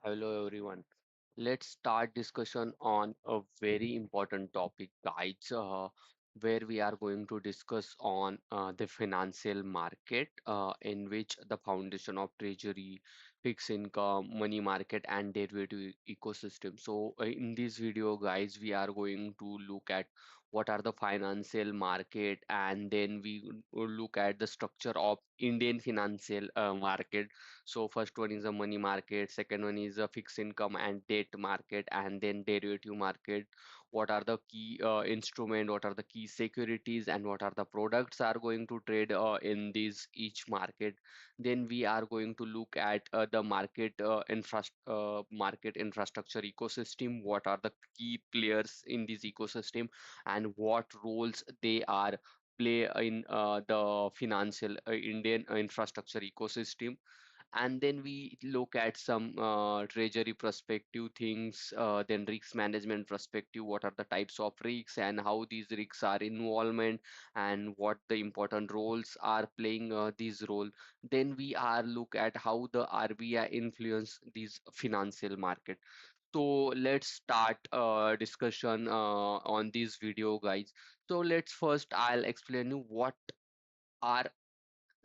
Hello everyone. Let's start discussion on a very important topic, guys, where we are going to discuss on the financial market, in which the foundation of treasury, fixed income, money market, and derivative ecosystem. So, in this video, guys, we are going to look at what are the financial market, and then we will look at the structure of Indian financial market. So first one is a money market, second one is a fixed income and debt market, and then derivative market. What are the key instrument? What are the key securities, and what are the products are going to trade in this each market? Then we are going to look at the market infrastructure ecosystem. What are the key players in this ecosystem, and what roles they are play in the financial Indian infrastructure ecosystem. And then we look at some treasury perspective things, then risk management perspective, what are the types of risks and how these risks are involvement, and what the important roles are playing this role. Then we are look at how the RBI influence these financial market. So let's start discussion on this video, guys. So let's first I'll explain you what are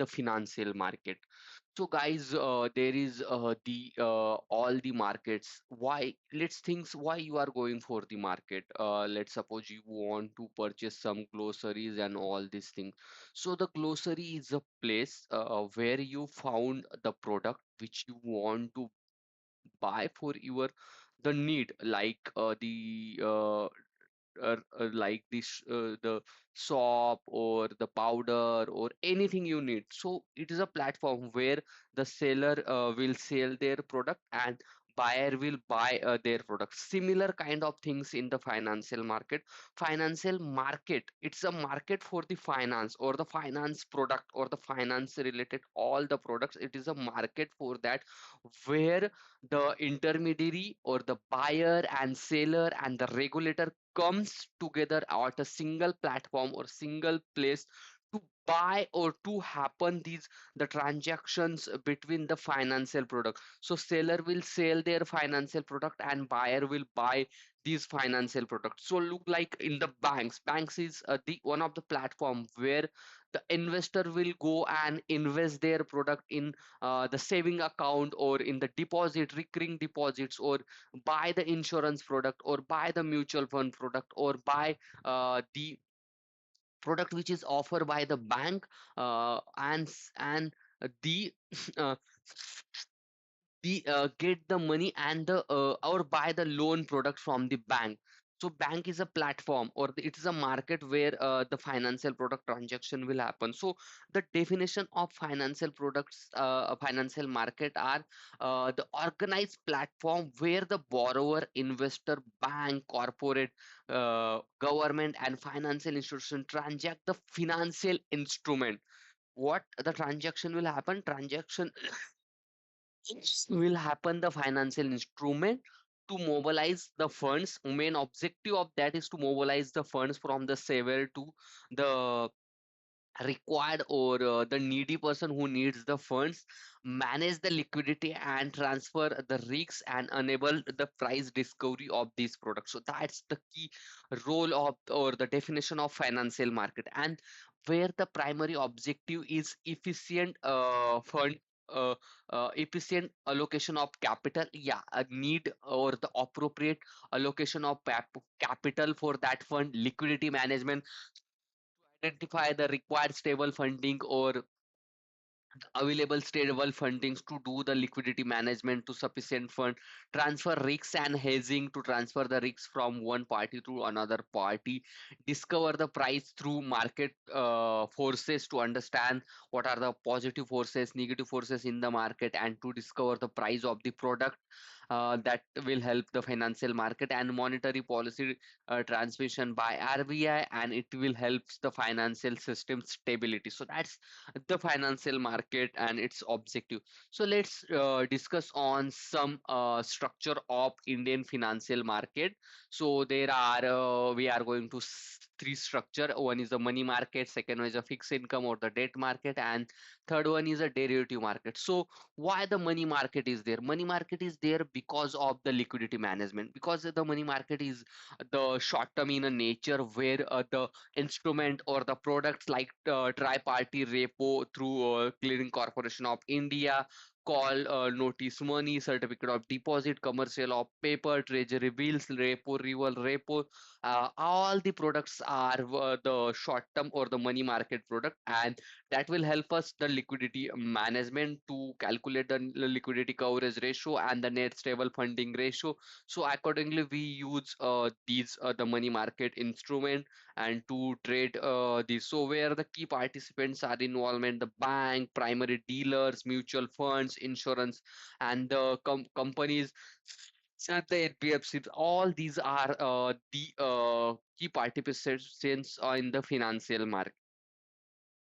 the financial market. So guys, there is the all the markets. Why? Let's think why you are going for the market. Let's suppose you want to purchase some glossaries and all these things. So the glossary is a place where you found the product which you want to buy for your the need, like the soap or the powder or anything you need. So it is a platform where the seller will sell their product and buyer will buy their product. Similar kind of things in the financial market. Financial market, it's a market for the finance or the finance product or the finance related all the products. It is a market for that, where the intermediary or the buyer and seller and the regulator comes together at a single platform or single place to buy or to happen these the transactions between the financial product. So seller will sell their financial product and buyer will buy these financial products. So look like in the banks is the one of the platform where the investor will go and invest their product in the saving account or in the deposit, recurring deposits, or buy the insurance product or buy the mutual fund product or buy the product which is offered by the bank, and the uh, get the money and the or buy the loan product from the bank. So bank is a platform or it is a market where the financial product transaction will happen. So the definition of financial products, financial market are the organized platform where the borrower, investor, bank, corporate, government and financial institution transact the financial instrument. What the transaction will happen? Transaction will happen the financial instrument to mobilize the funds. Main objective of that is to mobilize the funds from the saver to the required or the needy person who needs the funds, manage the liquidity and transfer the risks and enable the price discovery of these products. So that's the key role of or the definition of financial market, and where the primary objective is efficient fund efficient allocation of capital, yeah, a need or the appropriate allocation of capital for that fund, liquidity management, identify the required stable funding or available stable fundings to do the liquidity management to sufficient fund, transfer risks and hedging to transfer the risks from one party to another party, discover the price through market forces to understand what are the positive forces, negative forces in the market, and to discover the price of the product that will help the financial market, and monetary policy transmission by RBI, and it will help the financial system stability. So that's the financial market. market and its objective. So let's discuss on some structure of Indian financial market. So there are we are going to three structure. One is the money market, second one is a fixed income or the debt market, and third one is a derivative market. So why the money market is there? Money market is there because of the liquidity management, because the money market is the short term in a nature, where the instrument or the products like tri-party repo through Clearing Corporation of India, call notice money, certificate of deposit, commercial of paper, treasury bills, repo, rival repo, all the products are the short term or the money market product, and that will help us the liquidity management to calculate the liquidity coverage ratio and the net stable funding ratio. So accordingly we use these the money market instrument and to trade these. So where the key participants are involvement, the bank, primary dealers, mutual funds, insurance, and the companies and the NBFCs. All these are the key participants in the financial market.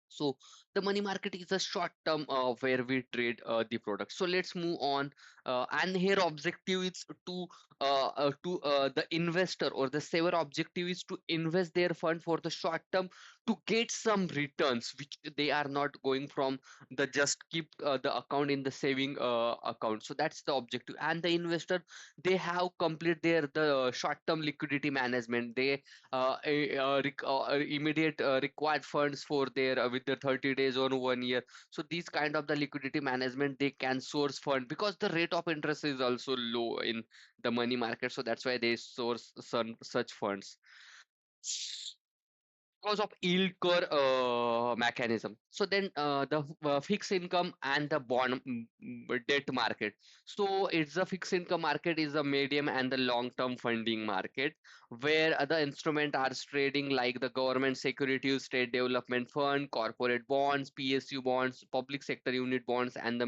So the money market is a short term where we trade the product. So let's move on. And here objective is to the investor or the saver objective is to invest their fund for the short term to get some returns, which they are not going from the just keep the account in the saving account. So that's the objective. And the investor, they have complete their the short term liquidity management. They immediate required funds for their with the 30 days or 1 year. So these kind of the liquidity management, they can source fund because the rate of interest is also low in the money market. So that's why they source some such funds because of yield curve mechanism. So then the fixed income and the bond debt market. So it's the fixed income market is the medium and the long term funding market, where the instrument are trading like the government securities, state development fund, corporate bonds, PSU bonds, public sector unit bonds, and the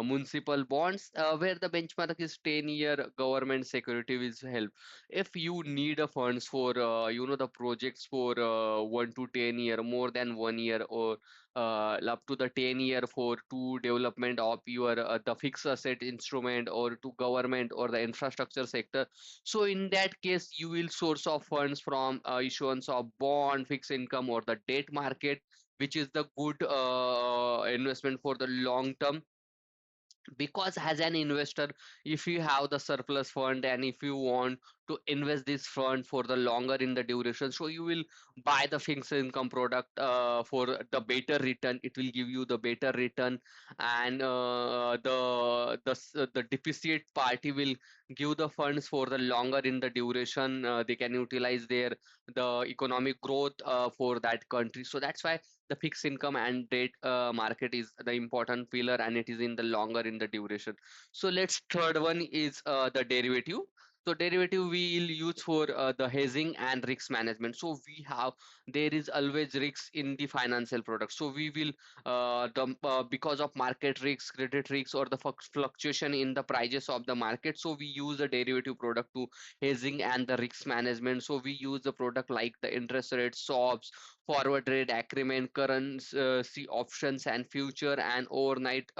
municipal bonds, where the benchmark is 10-year government security is held. If you need a funds for the projects for 1 to 10 year, more than 1 year, or up to the 10 year for to development of your the fixed asset instrument or to government or the infrastructure sector, so in that case you will source of funds from issuance of bond, fixed income, or the debt market, which is the good investment for the long term. Because as an investor, if you have the surplus fund and if you want to invest this fund for the longer in the duration, so you will buy the fixed income product for the better return. It will give you the better return, and the deficit party will give the funds for the longer in the duration. They can utilize their the economic growth for that country. So that's why the fixed income and debt market is the important pillar, and it is in the longer in the duration. So let's third one is the derivative. So derivative we will use for the hedging and risk management. So we have, there is always risks in the financial products. So we will because of market risks, credit risks, or the fluctuation in the prices of the market, so we use the derivative product to hedging and the risk management. So we use the product like the interest rate swaps, forward rate agreement, currency options, and future and overnight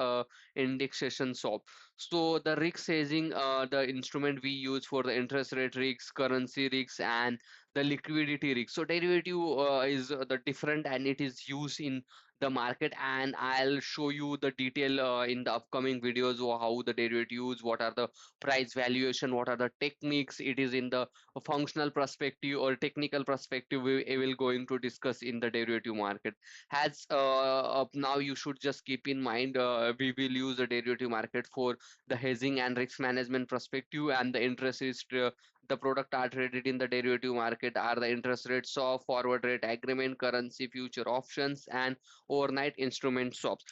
indexation swap. So the risk hedging, the instrument we use for the interest rate risks, currency risks, and the liquidity risk. So derivative is the different, and it is used in the market, and I'll show you the detail in the upcoming videos of how the derivatives, what are the price valuation, what are the techniques. It is in the functional perspective or technical perspective we will going to discuss in the derivative market. As up now you should just keep in mind, we will use the derivative market for the hedging and risk management perspective, and the interest is the product are traded in the derivative market are the interest rate swap, forward rate agreement, currency future options, and overnight instrument swaps.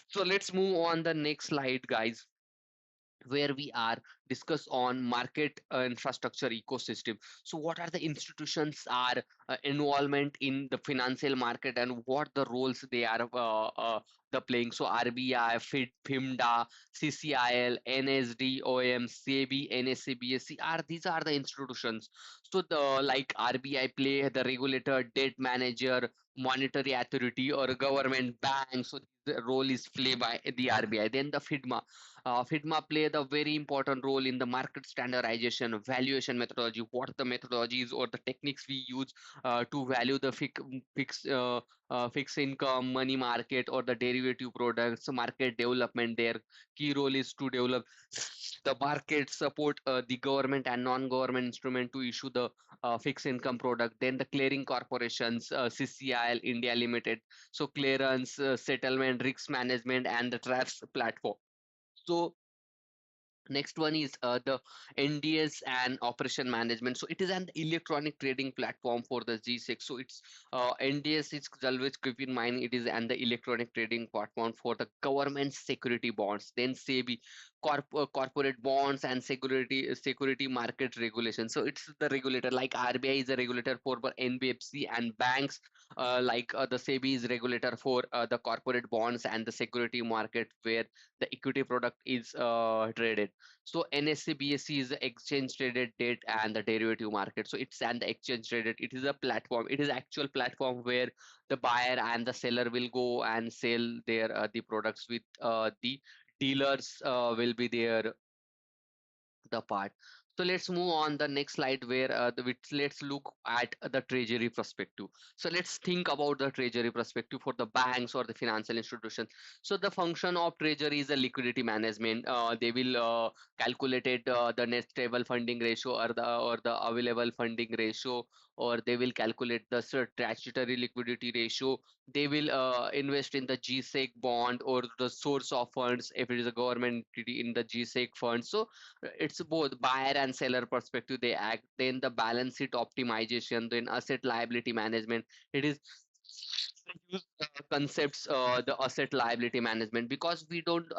So let's move on the next slide, guys, where we are discuss on market infrastructure ecosystem. So what are the institutions are involvement in the financial market, and what the roles they are the playing. So RBI, FIMMDA, CCIL, NSDOM, SEBI, NSE, BSE are these are the institutions. So the like RBI play the regulator, debt manager, monetary authority or a government bank. So the role is played by the RBI. Then the FIDMA. FIDMA play the very important role in the market standardization, valuation methodology. What are the methodologies or the techniques we use to value the fixed income, money market, or the derivative products, market development. Their key role is to develop the market, support the government and non-government instrument to issue the fixed income product. Then the clearing corporations, CCIL, India Limited. So clearance, settlement, risk management, and the TREPS platform. So next one is the NDS and operation management. So it is an electronic trading platform for the G6. So it's NDS is always keep in mind it is an the electronic trading platform for the government security bonds. Then SEBI, corporate bonds and security market regulation. So it's the regulator like RBI is a regulator for NBFC and banks. The SEBI is regulator for the corporate bonds and the security market where the equity product is traded. So NSE BSE is the exchange traded debt and the derivative market. So it's an exchange traded. It is a platform. It is actual platform where the buyer and the seller will go and sell their the products with the dealers will be there the part. So let's move on the next slide where let's look at the treasury perspective. So let's think about the treasury perspective for the banks or the financial institutions. So the function of treasury is a liquidity management. They will calculate it, the net stable funding ratio or the available funding ratio, or they will calculate the statutory liquidity ratio. They will invest in the GSEC bond or the source of funds if it is a government entity in the GSEC fund. So it's both buyer and seller perspective they act. Then the balance sheet optimization, then asset liability management. It is use concepts, the asset liability management, because we don't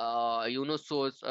source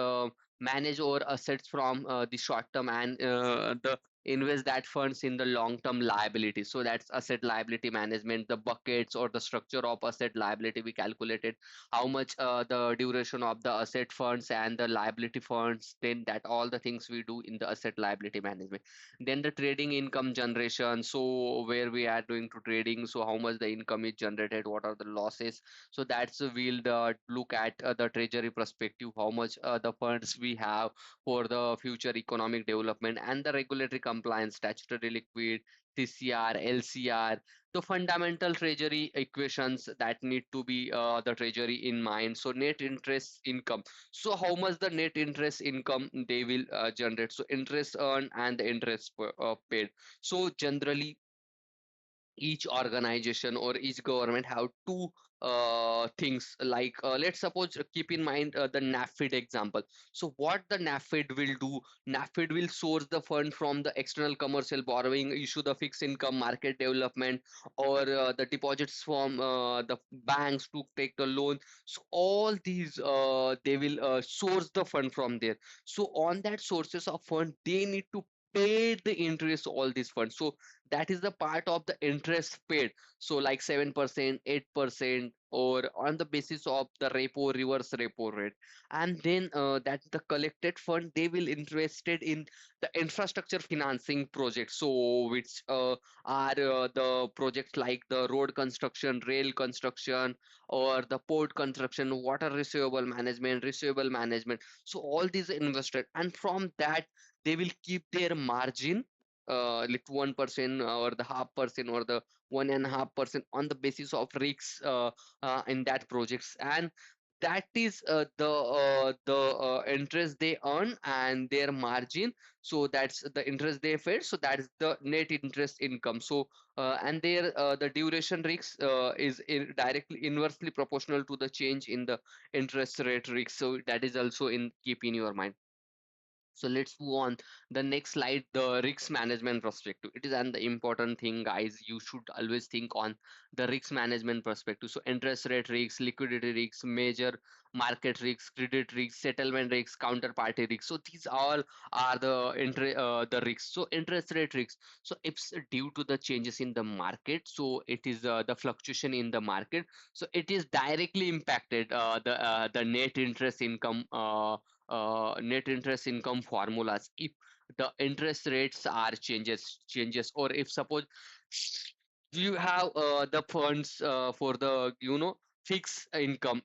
manage our assets from the short term and the invest that funds in the long term liability. So that's asset liability management. The buckets or the structure of asset liability we calculated, how much the duration of the asset funds and the liability funds, then that all the things we do in the asset liability management. Then the trading income generation, so where we are doing to trading, so how much the income is generated, what are the losses. So that's we'll look at the treasury perspective, how much the funds we have for the future economic development. And the regulatory compliance, statutory liquid, TCR, LCR, the fundamental treasury equations that need to be the treasury in mind. So net interest income, so how much the net interest income they will generate, so interest earned and the interest paid. So generally each organization or each government have two things like let's suppose keep in mind the NAFID example. So what the NAFID will do, NAFID will source the fund from the external commercial borrowing, issue the fixed income market development, or the deposits from the banks to take the loan. So all these they will source the fund from there. So on that sources of fund they need to pay the interest all these funds. So that is the part of the interest paid. So like 7%, 8%, or on the basis of the repo, reverse repo rate. And then that the collected fund they will invested in the infrastructure financing projects, so which are the projects like the road construction, rail construction, or the port construction, water receivable management. So all these invested, and from that they will keep their margin like 1% or the 0.5% or the 1.5% on the basis of risks in that projects. And that is the interest they earn and their margin. So that's the interest they paid, so that is the net interest income. So and their the duration risk is directly inversely proportional to the change in the interest rate risk. So that is also in keep in your mind. So let's move on. The next slide, the risk management perspective. It is an important thing, guys. You should always think on the risk management perspective. So interest rate risks, liquidity risks, major market risks, credit risks, settlement risks, counterparty risks. So these all are the risks. So interest rate risks. So it's due to the changes in the market. So it is the fluctuation in the market. So it is directly impacted the net interest income formulas if the interest rates are changes, or if suppose Do you have the funds for the fixed income?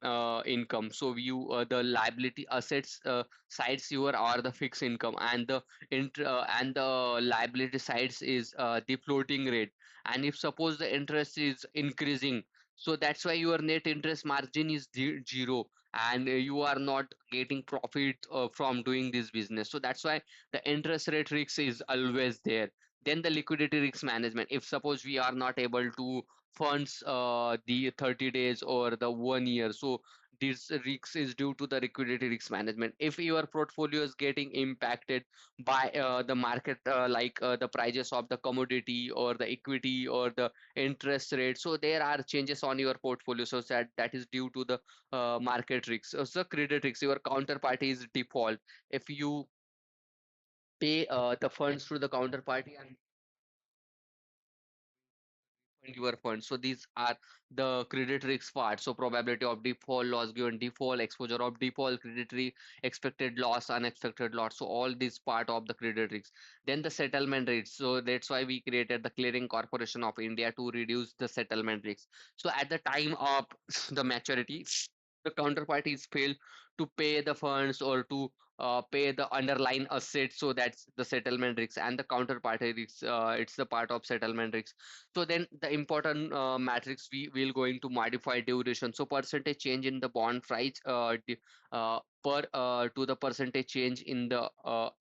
So you the liability assets sides your are the fixed income, and the and the liability sides is the floating rate. And if suppose the interest is increasing, so that's why your net interest margin is zero, and you are not getting profit from doing this business. So that's why the interest rate risk is always there. Then the liquidity risk management. If suppose we are not able to funds the 30 days or the 1 year, so this risk is due to the liquidity risk management. If your portfolio is getting impacted by the market, like the prices of the commodity or the equity or the interest rate, so there are changes on your portfolio, so that is due to the market risks. So credit risks, your counterparty is default. If you pay the funds to the counterparty and your fund. So these are the credit risk part. So probability of default, loss given default, exposure of default, expected loss, unexpected loss. So all this part of the credit risk. Then the settlement rates. So that's why we created the Clearing Corporation of India to reduce the settlement risk. So at the time of the maturity, the counterparties fail to pay the funds or to pay the underlying asset. So that's the settlement risk, and the counterparty risk. It's the part of settlement risk. So then the important matrix we will going to modify duration. So percentage change in the bond price per to the percentage change in the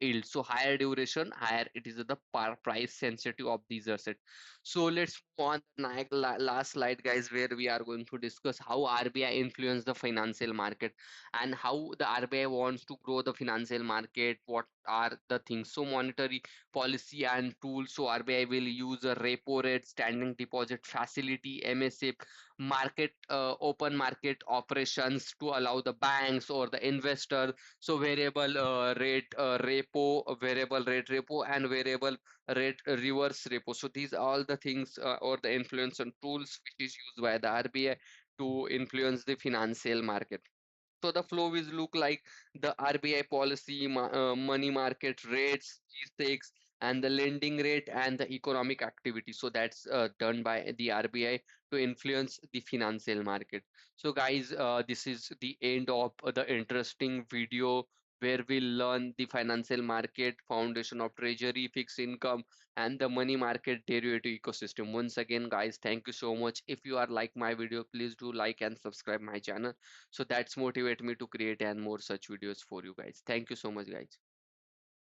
yield. So higher duration, higher it is the price sensitive of these assets. So let's move on the last slide, guys, where we are going to discuss how RBI influence the financial market and how the RBI wants to grow the financial market. What are the things? So monetary policy and tools. So RBI will use a repo rate, standing deposit facility, MSA, open market operations to allow the banks or the investor. So variable rate repo, variable rate repo, and variable rate reverse repo. So these are all the things or the influence and tools which is used by the RBI to influence the financial market. So the flow will look like the RBI policy, money market rates, G6, and the lending rate and the economic activity. So that's done by the RBI to influence the financial market. So guys, this is the end of the interesting video where we learn the financial market, foundation of treasury, fixed income, and the money market derivative ecosystem. Once again, guys, thank you so much. If you are like my video, please do like and subscribe my channel. So that's motivate me to create and more such videos for you guys. Thank you so much, guys.